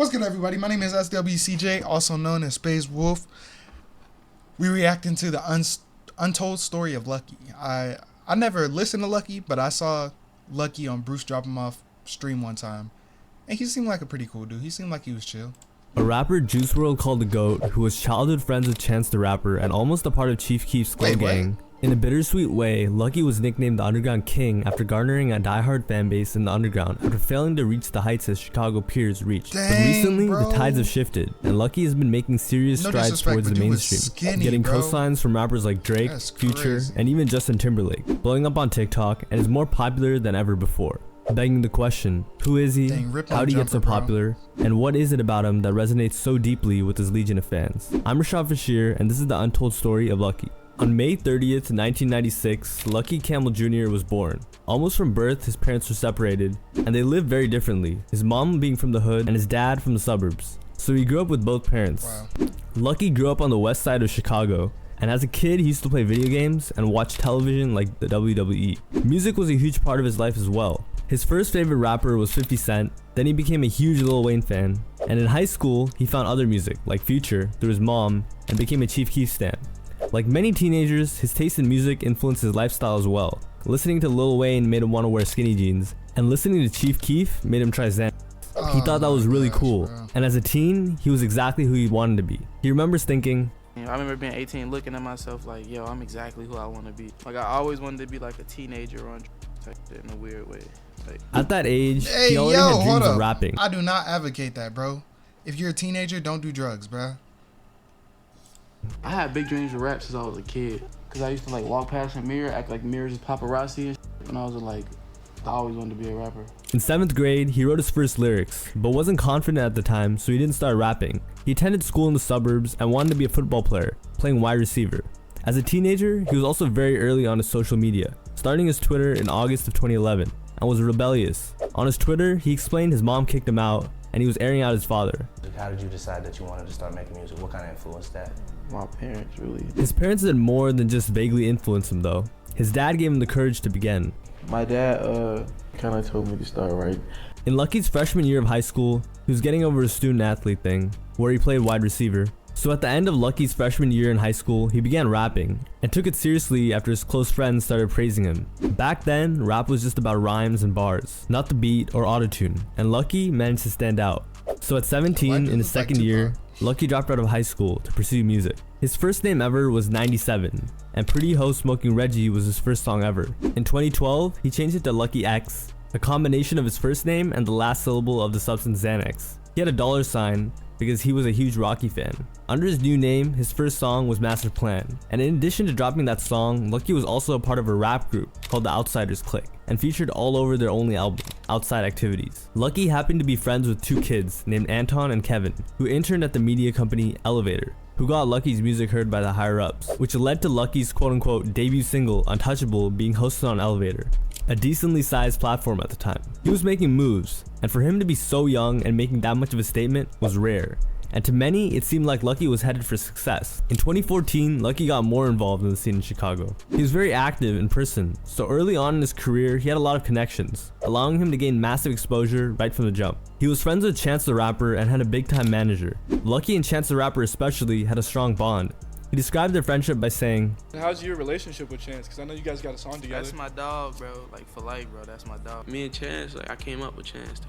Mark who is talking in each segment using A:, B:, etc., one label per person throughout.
A: What's good, everybody? My name is SWCJ, also known as SpadesWolf. We reacting to the Untold story of Lucki. I never listened to Lucki, but I saw Lucki on Bruce Drop Him Off stream one time, and he seemed like a pretty cool dude. He seemed like he was chill.
B: A rapper Juice WRLD called the GOAT, who was childhood friends with Chance the Rapper and almost a part of Chief Keef's Skull Gang. In a bittersweet way, Lucki was nicknamed the Underground King after garnering a diehard fanbase in the underground after failing to reach the heights his Chicago peers reached. But recently, the tides have shifted, and Lucki has been making serious strides towards the mainstream, getting cosigns from rappers like Drake, Future, and even Justin Timberlake, blowing up on TikTok, and is more popular than ever before. Begging the question, who is he, how did he get so popular, and what is it about him that resonates so deeply with his legion of fans? I'm Rashad Fashir, and this is the untold story of Lucki. On May 30th, 1996, Lucki Campbell Jr. was born. Almost from birth, his parents were separated, and they lived very differently, his mom being from the hood and his dad from the suburbs. So he grew up with both parents. Lucki grew up on the west side of Chicago, and as a kid he used to play video games and watch television like the WWE. Music was a huge part of his life as well. His first favorite rapper was 50 Cent, then he became a huge Lil Wayne fan, and in high school he found other music like Future through his mom and became a Chief Keef stan. Like many teenagers, his taste in music influenced his lifestyle as well. Listening to Lil Wayne made him want to wear skinny jeans, and listening to Chief Keef made him try Xan. He thought that was really cool, and as a teen, he was exactly who he wanted to be. He remembers thinking,
C: I remember being 18 looking at myself like, yo, I'm exactly who I want to be. Like I always wanted to be like a teenager on type shit in a weird way. Like,
B: at that age, he already had dreams of rapping.
A: I do not advocate that, bro. If you're a teenager, don't do drugs, bro.
C: I had big dreams of rap since I was a kid. Cause I used to like walk past a mirror, act like mirrors is paparazzi and shit. When I was like, I always wanted to be a rapper.
B: In 7th grade, he wrote his first lyrics, but wasn't confident at the time, so he didn't start rapping. He attended school in the suburbs and wanted to be a football player, playing wide receiver. As a teenager, he was also very early on his social media, starting his Twitter in August of 2011, and was rebellious. On his Twitter, he explained his mom kicked him out, and he was airing out his father.
D: How did you decide that you wanted to start making music? What kind of influenced that?
C: My parents, really.
B: His parents did more than just vaguely influence him though. His dad gave him the courage to begin.
C: My dad kind of told me to start writing.
B: In Lucki's freshman year of high school, he was getting over his student athlete thing, where he played wide receiver. So at the end of Lucki's freshman year in high school, he began rapping, and took it seriously after his close friends started praising him. Back then, rap was just about rhymes and bars, not the beat or autotune, and Lucki managed to stand out. So at 17, in his second year, Lucki dropped out of high school to pursue music. His first name ever was 97, and Pretty Ho Smoking Reggie was his first song ever. In 2012, he changed it to Lucki X, a combination of his first name and the last syllable of the substance Xanax. He had a dollar sign because he was a huge Rocky fan. Under his new name, his first song was Master Plan, and in addition to dropping that song, Lucki was also a part of a rap group called the Outsiders Clique, and featured all over their only album, Outside Activities. Lucki happened to be friends with two kids named Anton and Kevin, who interned at the media company Elevator, who got Lucki's music heard by the higher-ups, which led to Lucki's quote-unquote debut single, Untouchable, being hosted on Elevator, a decently sized platform at the time. He was making moves, and for him to be so young and making that much of a statement was rare. And to many, it seemed like Lucki was headed for success. In 2014, Lucki got more involved in the scene in Chicago. He was very active in person, so early on in his career, he had a lot of connections, allowing him to gain massive exposure right from the jump. He was friends with Chance the Rapper and had a big-time manager. Lucki and Chance the Rapper especially had a strong bond. He described their friendship by saying,
E: how's your relationship with Chance? Because I know you guys got a song together.
C: That's my dog, bro. Like for life, bro. That's my dog. Me and Chance, like I came up with Chance.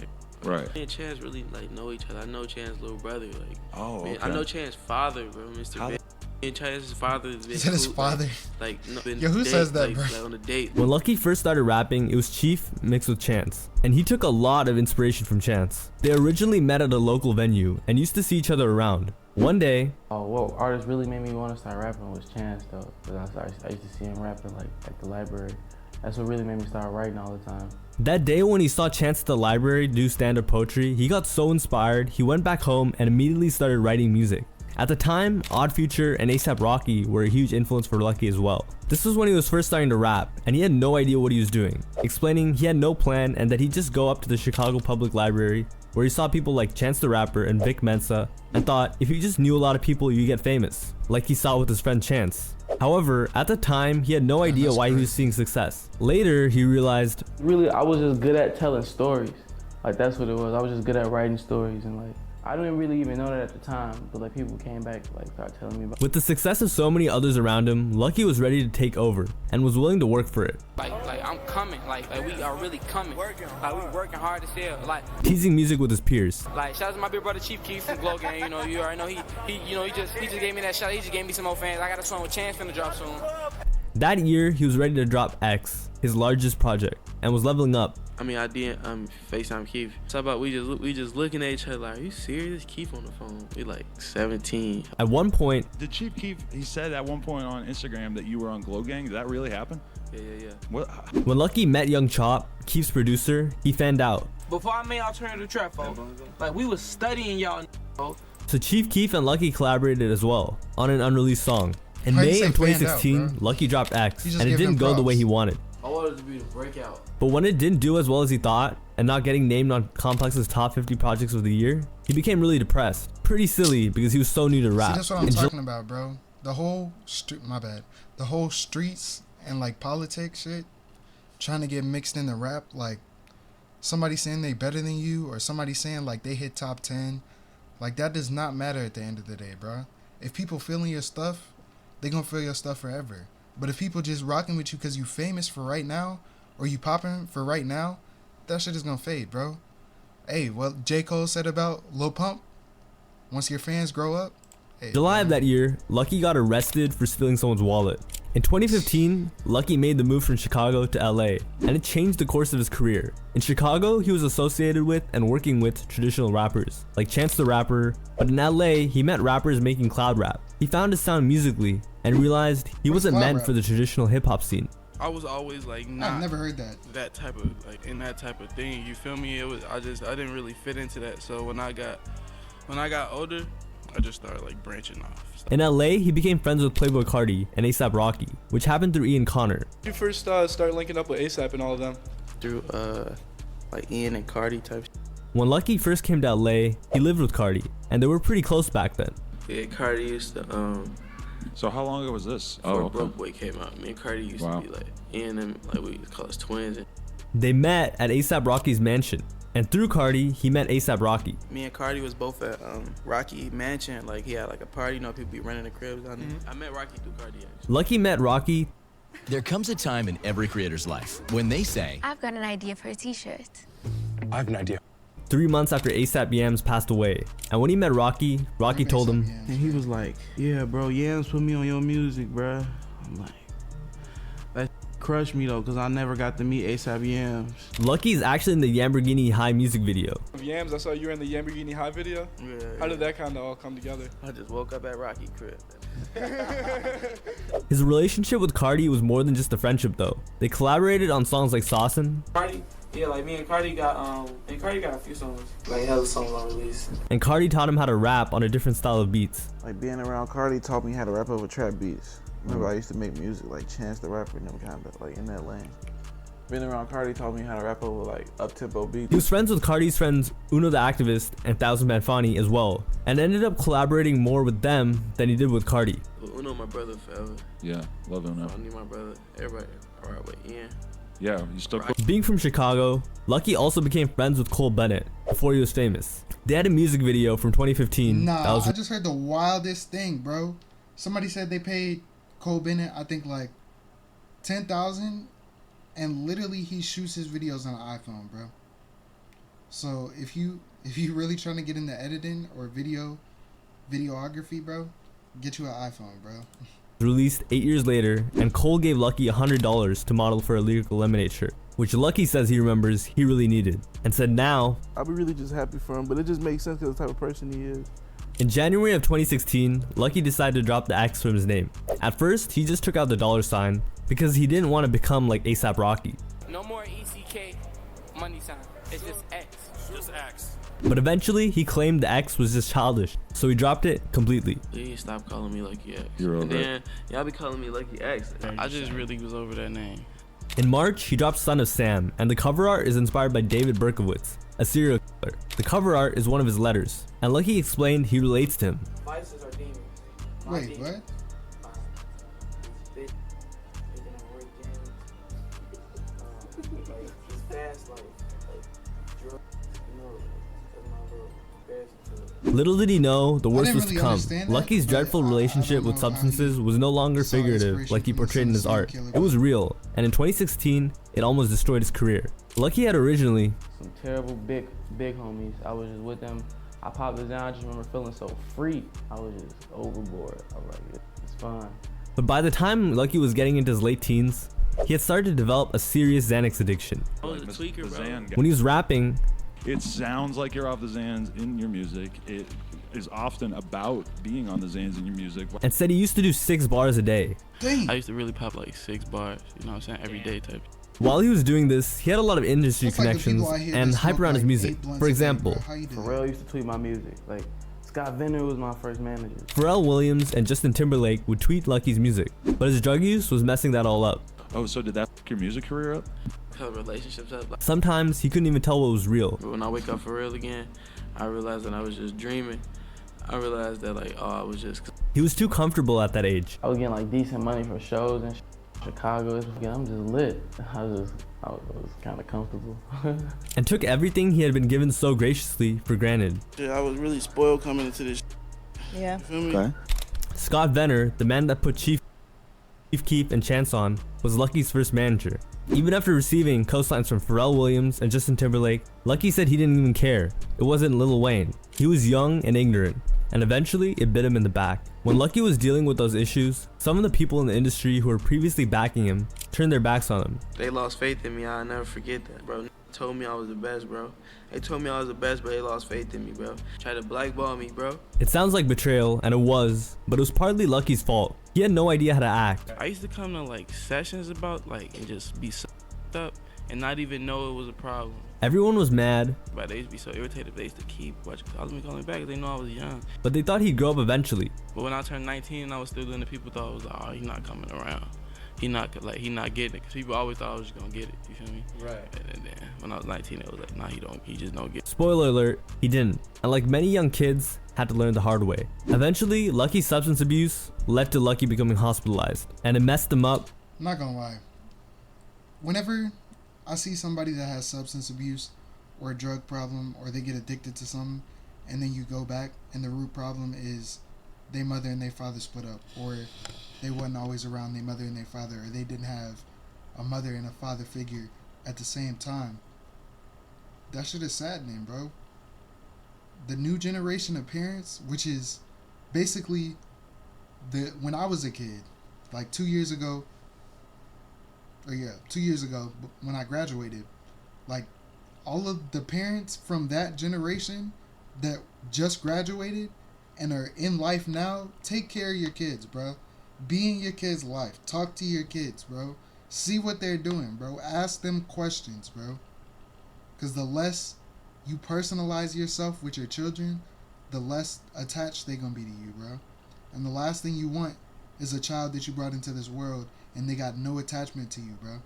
F: Right.
C: Me and Chance really like know each other. I know Chance's little brother. Like,
F: okay.
C: I know Chance's father, bro. Mr. Ben. Me and Chance's father has been.
A: Is that his father?
C: Like no, been
A: yo, who says that, bro?
C: Like on a date.
B: When Lucki first started rapping, it was Chief mixed with Chance, and he took a lot of inspiration from Chance. They originally met at a local venue and used to see each other around. One day,
C: what artist really made me want to start rapping was Chance though, because I used to see him rapping like at the library. That's what really made me start writing all the time.
B: That day when he saw Chance at the library do stand-up poetry, he got so inspired, he went back home and immediately started writing music. At the time, Odd Future and A$AP Rocky were a huge influence for Lucki as well. This was when he was first starting to rap, and he had no idea what he was doing, explaining he had no plan and that he'd just go up to the Chicago Public Library, where he saw people like Chance the Rapper and Vic Mensa, and thought if you just knew a lot of people, you get famous, like he saw with his friend Chance. However, at the time, he had no idea why he was seeing success. Later, he realized,
C: really, I was just good at telling stories. Like, that's what it was. I was just good at writing stories, and like, I didn't really even know that at the time, but like people came back, like started telling me about.
B: With the success of so many others around him, Lucki was ready to take over and was willing to work for it.
F: Like I'm coming, like we are really coming. Like we working hard as hell. Like
B: Teasing music with his peers.
F: Like shout out to my big brother Chief Keef from Glow Gang. You know, you already know he just gave me that shot. He just gave me some more fans. I got a song with Chance finna drop soon.
B: That year, he was ready to drop X, his largest project, and was leveling up.
G: I mean, I didn't FaceTime Keith. It's about we just looking at each other like, are you serious? Keith on the phone. We like 17.
B: At one point,
H: the Chief Keef, he said at one point on Instagram that you were on Glow Gang. Did that really happen?
G: Yeah.
H: What?
B: When Lucki met Young Chop, Keef's producer, he fanned out.
F: Before I made Alternative Trap, folks, like we was studying y'all.
B: So Chief Keef and Lucki collaborated as well on an unreleased song. In
A: Why you
B: May
A: say
B: of
A: fanned out,
B: 2016,
A: bro?
B: Lucki dropped X,
A: You just
B: and it
A: gave
B: didn't
A: him
B: go the
A: props.
B: way he wanted.
C: I wanted it to be the breakout.
B: But when it didn't do as well as he thought, and not getting named on Complex's top 50 projects of the year, he became really depressed. Pretty silly because he was so new to rap.
A: See, that's what I'm
B: In
A: talking about, bro. The whole the whole streets and like politics shit, trying to get mixed into rap. Like somebody saying they better than you, or somebody saying like they hit top 10. Like that does not matter at the end of the day, bro. If people feeling your stuff, they gonna feel your stuff forever. But if people just rocking with you because you famous for right now, or you popping for right now, that shit is gonna fade, bro. Hey, what J. Cole said about Lil Pump, once your fans grow up. Hey,
B: July of that year, Lucki got arrested for stealing someone's wallet. In 2015, Lucki made the move from Chicago to LA, and it changed the course of his career. In Chicago, he was associated with and working with traditional rappers, like Chance the Rapper, but in LA, he met rappers making cloud rap. He found his sound musically, and realized he wasn't
A: cloud
B: meant
A: rap?
B: for the traditional hip-hop scene.
G: I was always like
A: I've
G: not
A: never heard that.
G: that type of like in that type of thing. You feel me? It was I didn't really fit into that. So when I got older, I just started like branching off.
B: In LA, he became friends with Playboi Carti and A$AP Rocky, which happened through Ian Connor.
E: You first started linking up with ASAP and all of them.
G: Through like Ian and Cardi type.
B: When Lucki first came to LA, he lived with Carti, and they were pretty close back then.
G: Yeah, Cardi used to
H: So how long ago was this?
G: before
H: okay.
G: Broke Boy came out. Me and Cardi used
H: Wow.
G: to be like Ian and like we call us twins. And
B: They met at A$AP Rocky's mansion, and through Carti, he met A$AP Rocky.
G: me and Cardi was both at Rocky Mansion. Like he had like a party. You know, people be running the cribs down there. I met Rocky through Cardi actually.
B: Lucki met Rocky
I: There comes a time in every creator's life when they say,
J: I've got an idea for a t-shirt.
K: I have an idea.
B: 3 months after A$AP Yams passed away, and when he met Rocky, Rocky told him,
C: And he was like, yeah, bro, Yams put me on your music, bro. I'm like, that crushed me though, cause I never got to meet A$AP Yams.
B: Lucki's actually in the Lamborghini High music video.
E: Yams, I saw you were in the Lamborghini High video.
G: Yeah,
E: How did that kind of all come together?
G: I just woke up at Rocky crib.
B: His relationship with Carti was more than just a friendship though. They collaborated on songs like Saucin',
G: Cardi, yeah, like me and Cardi got a few songs, like hella songs on release.
B: and Carti taught him how to rap on a different style of beats.
C: Like being around Cardi taught me how to rap over trap beats. Remember I used to make music like Chance the Rapper and them kind of like in that lane. Being around Cardi taught me how to rap over like up-tempo beats.
B: He was friends with Carti's friends Uno the Activist and Thousand Banfani as well, and ended up collaborating more with them than he did with Carti.
G: Uno, my brother forever.
H: Yeah, love him now.
G: I need my brother. Everybody, alright with Ian.
H: Yeah, you still cool?
B: Being from Chicago, Lucki also became friends with Cole Bennett before he was famous. They had a music video from 2015 that
A: Nah,
B: was
A: I just heard the wildest thing, bro. Somebody said they paid Cole Bennett, I think like 10,000, and literally he shoots his videos on an iPhone, bro. So if you really trying to get into editing or videography, bro, get you an iPhone, bro.
B: released 8 years later, and Cole gave Lucki $100 to model for a Lyrical Lemonade shirt, which Lucki says he remembers he really needed, and said now,
C: I'll be really just happy for him, but it just makes sense because the type of person he is.
B: in January of 2016, Lucki decided to drop the X from his name. At first, he just took out the $sign because he didn't want to become like A$AP Rocky.
F: No more ECK money sign. It's just X.
K: Just X.
B: But eventually, he claimed the X was just childish, so he dropped it completely.
G: Please stop calling me Lucky X.
H: You're over
G: and then y'all be calling me Lucky X. I just really was over that name.
B: In March, he dropped Son of Sam, and the cover art is inspired by David Berkowitz, a serial killer. The cover art is one of his letters, and Lucki explained he relates to him.
G: Vices are demons.
A: Wait, what?
G: Fast life, like drugs, you know, that's my little best.
B: Little did he know, the worst
A: didn't
B: was to
A: really
B: come.
A: understand that,
B: Lucky's
A: but
B: dreadful
A: I
B: relationship
A: don't
B: with
A: know how
B: substances
A: he
B: was no longer
A: saw
B: figurative
A: inspiration
B: like he
A: from
B: portrayed in his
A: some
B: art.
A: serial
B: It
A: killer.
B: was real, and in 2016, it almost destroyed his career. Lucky had originally
C: Some terrible big homies. I was just with them. I popped this down. I just remember feeling so free. I was just overboard. I was like, it's fun.
B: But by the time Lucky was getting into his late teens, he had started to develop a serious Xanax addiction.
G: I was a tweaker, bro.
B: When he was rapping,
H: It sounds like you're off the Xans in your music. It is often about being on the Xans in your music.
B: and said he used to do 6 bars a day.
A: Dang.
G: I used to really pop like 6 bars, you know what I'm saying, every day type.
B: While he was doing this, he had a lot of industry
A: That's like the
B: connections
A: people I hear
B: and
A: that
B: hype
A: smoke
B: around his
A: like
B: music.
A: 8 blunts
B: For
A: a day,
B: example,
A: bro. How you do that?
C: Pharrell used to tweet my music. Like, Scott Venner was my first manager.
B: Pharrell Williams and Justin Timberlake would tweet Lucky's music, but his drug use was messing that all up.
H: Oh, so did that f your music career up?
G: Hell, relationships up. Like,
B: Sometimes he couldn't even tell what was real.
G: when I wake up for real again, I realized that I was just dreaming. I realized that like, oh, I was just.
B: He was too comfortable at that age.
C: I was getting like decent money for shows in Chicago. I'm just lit. I was kind of comfortable.
B: And took everything he had been given so graciously for granted.
G: I was really spoiled coming into this.
J: Yeah.
G: You feel me? Okay.
B: Scott Venner, the man that put Chief Keef and Chance on, was Lucky's first manager. Even after receiving co-signs from Pharrell Williams and Justin Timberlake, Lucky said he didn't even care. It wasn't Lil Wayne. He was young and ignorant, and eventually it bit him in the back. When Lucky was dealing with those issues, some of the people in the industry who were previously backing him turned their backs on him.
G: They lost faith in me. I'll never forget that, bro. Told me I was the best, bro. They told me I was the best, but they lost faith in me, bro. Tried to blackball me, bro.
B: It sounds like betrayal, and it was, but it was partly Lucky's fault. He had no idea how to act.
G: I used to come to like sessions about like and just be up and not even know it was a problem.
B: Everyone was mad,
G: But they used to be so irritated. They used to keep calling me back. They know I was young.
B: but they thought he'd grow up eventually.
G: But when I turned 19 and I was still doing it, people thought it was like, oh, he's not coming around. He not getting it. Because people always thought I was just gonna get it. You feel me?
D: Right.
G: And then when I was 19, it was like, nah, he just don't get it.
B: Spoiler alert, he didn't. And like many young kids, had to learn the hard way. Eventually, Lucky's substance abuse led to Lucky becoming hospitalized, and it messed him up.
A: I'm not gonna lie. Whenever I see somebody that has substance abuse or a drug problem, or they get addicted to something, and then you go back and the root problem is their mother and their father split up, or they wasn't always around their mother and their father, or they didn't have a mother and a father figure at the same time. That shit is saddening, bro. The new generation of parents, which is basically when I was a kid, like 2 years ago, when I graduated, like all of the parents from that generation that just graduated and are in life now, take care of your kids, bro. Be in your kids' life. Talk to your kids, bro. See what they're doing, bro. Ask them questions, bro. Because the less you personalize yourself with your children, the less attached they're going to be to you, bro. And the last thing you want is a child that you brought into this world and they got no attachment to you, bro.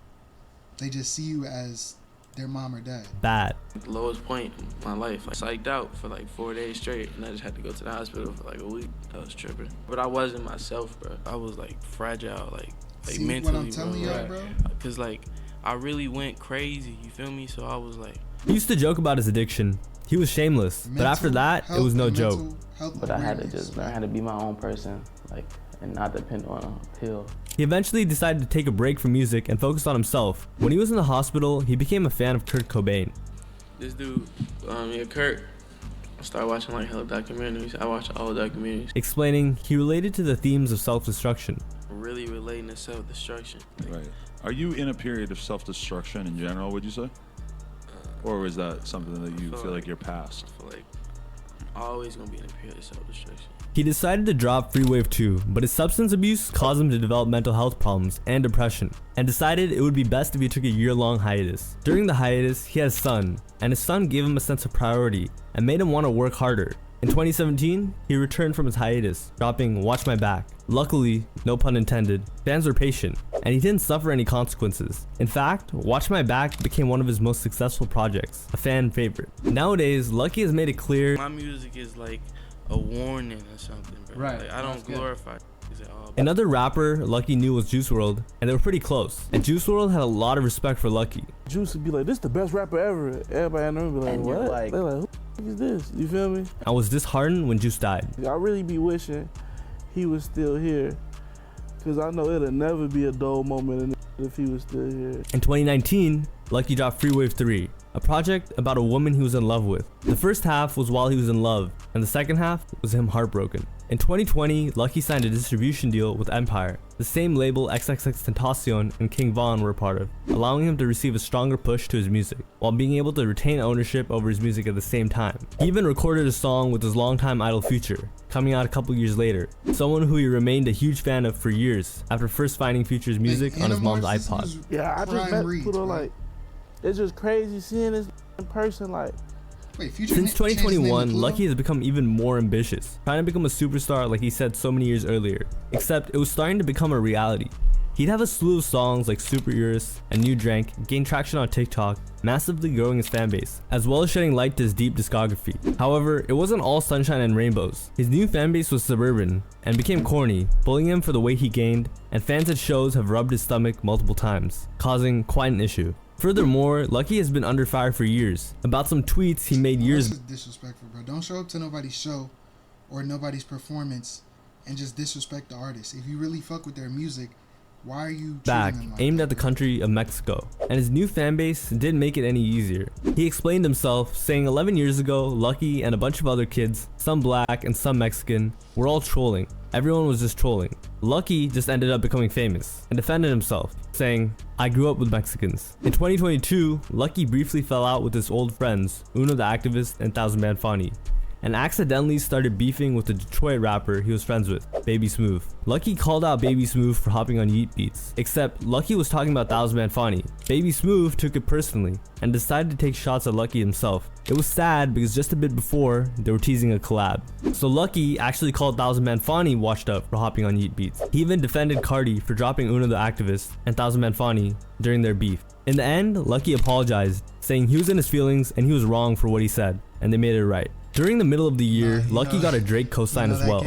A: They just see you as their mom or dad.
B: Bad.
G: The lowest point in my life. I psyched out for like 4 days straight, and I just had to go to the hospital for like a week. I was tripping. But I wasn't myself, bro. I was like fragile, like
A: see
G: mentally,
A: what I'm telling y'all, bro?
G: Because like, I really went crazy, you feel me? So I was like...
B: He used to joke about his addiction. He was shameless, but after that, it was no joke.
C: But I had to just learn how to be my own person, like, and not depend on a pill.
B: He eventually decided to take a break from music and focus on himself. When he was in the hospital, he became a fan of Kurt Cobain.
G: This dude, Kurt, I started watching like hella documentaries. I watched all documentaries.
B: Explaining he related to the themes of self-destruction.
G: Really relating to self-destruction. Like,
H: Right. Are you in a period of self-destruction in general, would you say? Or is that something that you feel like you're past?
G: I feel like I'm always gonna be in a period of self-destruction.
B: He decided to drop Free Wave 2, but his substance abuse caused him to develop mental health problems and depression, and decided it would be best if he took a year-long hiatus. During the hiatus, he had a son, and his son gave him a sense of priority and made him want to work harder. In 2017, he returned from his hiatus, dropping Watch My Back. Luckily, no pun intended, fans were patient, and he didn't suffer any consequences. In fact, Watch My Back became one of his most successful projects, a fan favorite. Nowadays, Lucky has made it clear
G: my music is like a warning or something, bro.
D: Right.
G: Like, I don't glorify it at all.
B: another rapper Lucky knew was Juice WRLD, and they were pretty close. And Juice WRLD had a lot of respect for Lucky.
C: Juice would be like, this is the best rapper ever. Everybody in the room would be like,
D: And
C: what?
D: you're like,
C: They're like,
L: is this? You feel me?
B: I was disheartened when Juice died.
L: I really be wishing he was still here, cause I know it'll never be a dull moment in if he was still here.
B: In 2019, Lucki dropped Free Wave 3, a project about a woman he was in love with. The first half was while he was in love, and the second half was him heartbroken. In 2020, Lucki signed a distribution deal with Empire, the same label XXXTentacion and King Von were a part of, allowing him to receive a stronger push to his music, while being able to retain ownership over his music at the same time. He even recorded a song with his longtime idol Future, coming out a couple years later, someone who he remained a huge fan of for years after first finding Future's music on his mom's iPod.
L: Yeah, I just met Pluto, like, it's just crazy seeing this in person, like.
A: Wait,
B: Since 2021, Lucki has become even more ambitious, trying to become a superstar like he said so many years earlier, except it was starting to become a reality. He'd have a slew of songs like Super Urus and New Drank gain traction on TikTok, massively growing his fanbase, as well as shedding light to his deep discography. However, it wasn't all sunshine and rainbows. His new fanbase was suburban and became corny, bullying him for the weight he gained, and fans at shows have rubbed his stomach multiple times, causing quite an issue. Furthermore, Lucki has been under fire for years about some tweets he made years ago.
A: Disrespectful, bro. Don't show up to nobody's show or nobody's performance and just disrespect the artist. If you really fuck with their music, why are you
B: back aimed at the country of Mexico? And his new fanbase didn't make it any easier. He explained himself, saying 11 years ago, Lucki and a bunch of other kids, some black and some Mexican, were all trolling. Everyone was just trolling. Lucki just ended up becoming famous and defended himself, saying, "I grew up with Mexicans." In 2022, Lucki briefly fell out with his old friends, Uno the Activist and Thousand Man Fani, and accidentally started beefing with the Detroit rapper he was friends with, Baby Smooth. Lucki called out Baby Smooth for hopping on Yeet beats, except Lucki was talking about Thousand Man Fani. Baby Smooth took it personally and decided to take shots at Lucki himself. It was sad because just a bit before, they were teasing a collab. So Lucki actually called Thousand Man Fani washed up for hopping on Yeet beats. He even defended Cardi for dropping Uno the Activist and Thousand Man Fani during their beef. In the end, Lucki apologized, saying he was in his feelings and he was wrong for what he said, and they made it right. During the middle of the year, Lucki got a Drake co-sign as well.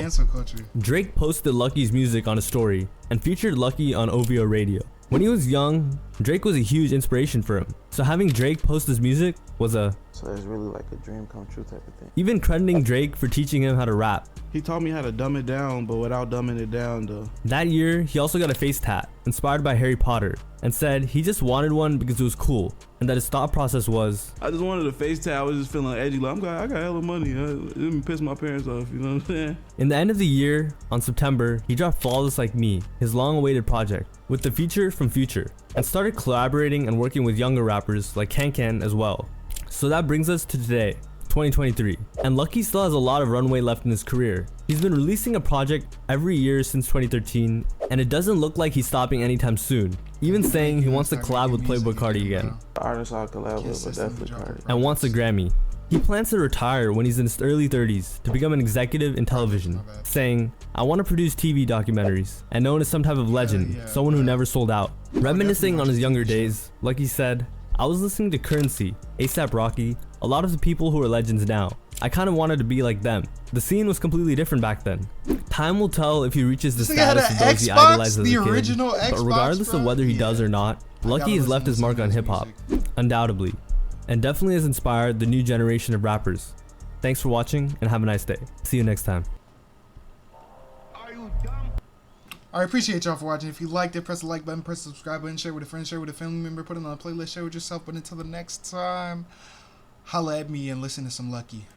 B: Drake posted Lucki's music on a story and featured Lucki on OVO Radio. When he was young, Drake was a huge inspiration for him, so having Drake post his music was
L: So it's really like a dream come true type of thing.
B: even crediting Drake for teaching him how to rap.
L: He taught me how to dumb it down, but without dumbing it down though.
B: That year, he also got a face tat, inspired by Harry Potter, and said he just wanted one because it was cool, and that his thought process was,
L: I just wanted a face tat. I was just feeling edgy, like I got hella money. It didn't piss my parents off, you know what I'm saying?
B: In the end of the year, on September, he dropped Flawless Like Me, his long-awaited project, with the feature from Future, and started collaborating and working with younger rappers like Can as well. So that brings us to today, 2023, and Lucki still has a lot of runway left in his career. He's been releasing a project every year since 2013, and it doesn't look like he's stopping anytime soon, even saying he wants to collab with Playboy Cardi again,
L: Artists I collab with, but definitely Cardi.
B: and wants a Grammy. He plans to retire when he's in his early 30s to become an executive in television, saying, "I want to produce TV documentaries," and known as some type of legend, someone who never sold out. Reminiscing on his younger days, Lucki said, "I was listening to Currency, A$AP Rocky, a lot of the people who are legends now. I kind of wanted to be like them. The scene was completely different back then. Time will tell if he reaches the status of those he idolized as a kid, but regardless of whether he does or not, Lucki has left his mark on hip-hop, undoubtedly, and definitely has inspired the new generation of rappers. Thanks for watching and have a nice day. See you next time."
A: I appreciate y'all for watching. If you liked it, press the like button, press the subscribe button, share with a friend, share with a family member, put it on a playlist, share with yourself. But until the next time, holla at me and listen to some Lucki.